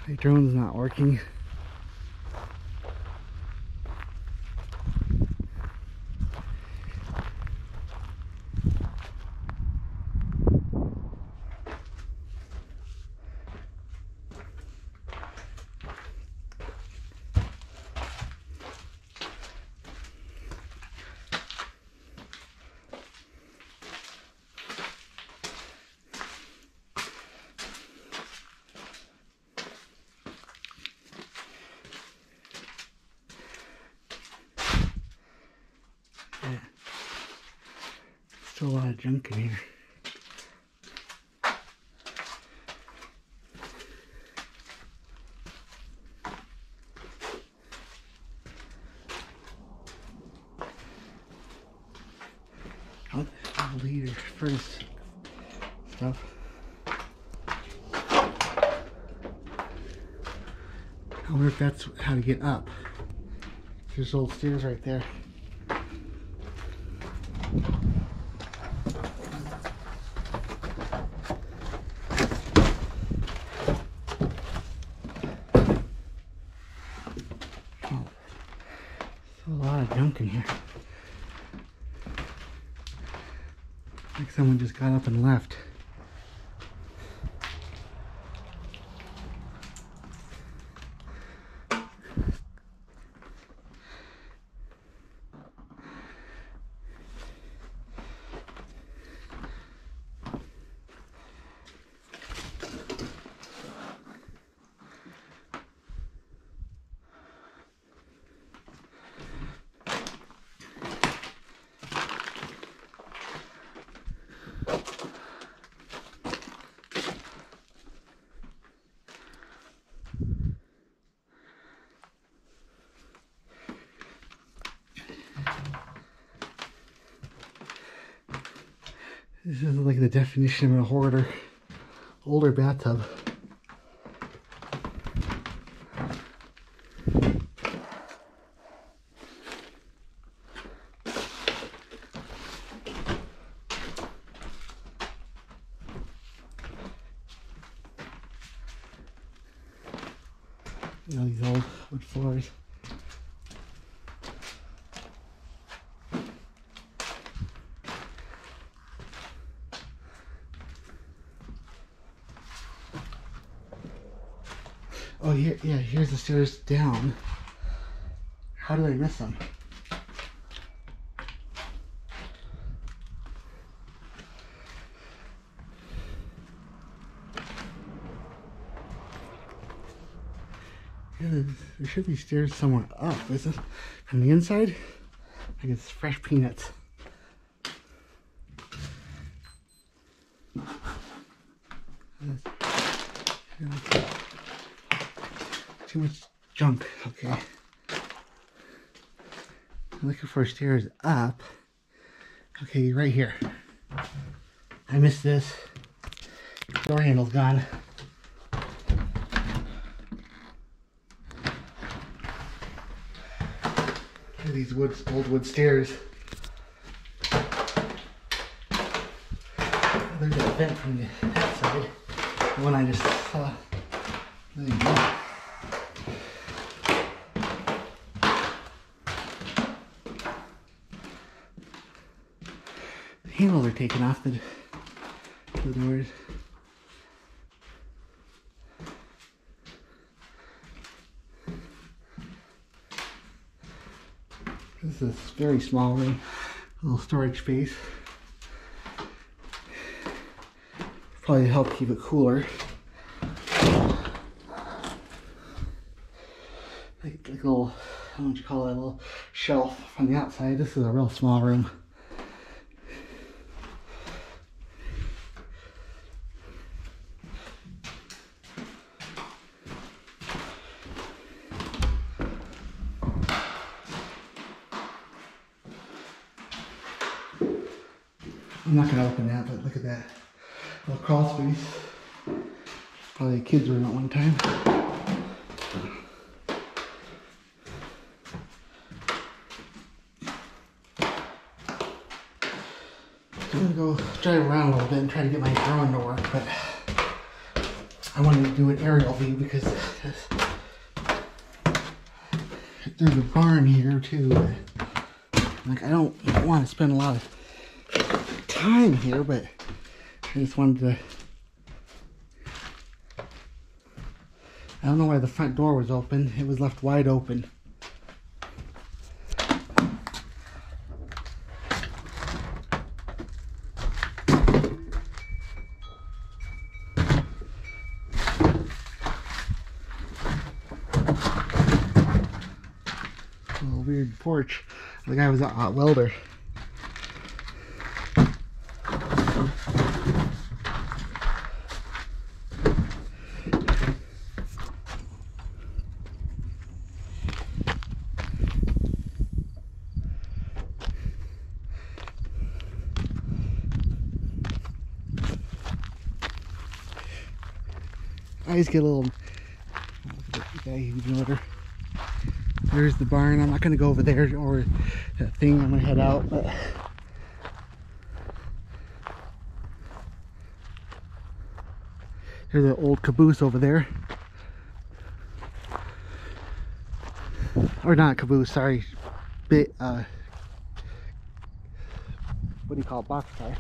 My drone's not working. Yeah. Still a lot of junk in here. I'll leave your furnace stuff. I wonder if that's how to get up. There's old stairs right there. Oh, there's a lot of junk in here. Like someone just got up and left. This is like the definition of a hoarder. Older bathtub. You know, these old wood floors. Oh, here, yeah, here's the stairs down. How did I miss them? Yeah, there should be stairs somewhere up. Is this from the inside? Like it's fresh peanuts. Too much junk. Okay. I'm looking for stairs up. Okay, right here. I missed this. Door handle's gone. Look at these old wood stairs. There's a vent from that side. The one I just saw. There you go. The handles are taken off the doors. This is a very small room, a little storage space. Probably help keep it cooler. Like a little, I don't know what you call it, a little shelf on the outside. This is a real small room. I'm not going to open that, but look at that little crawl space. Probably a kid's room at one time. I'm going to go drive around a little bit and try to get my drone to work, but I wanted to do an aerial view because there's a barn here too. Like, I don't want to spend a lot of time here, but I just wanted to. I don't know why the front door was open. It was left wide open. A little weird porch. The guy was a hot welder. I just get a little. Look at that guy, huge motor. There's the barn. I'm not going to go over there or that thing. I'm going to head out. But there's an old caboose over there. Or not caboose, sorry. What do you call it? Box car.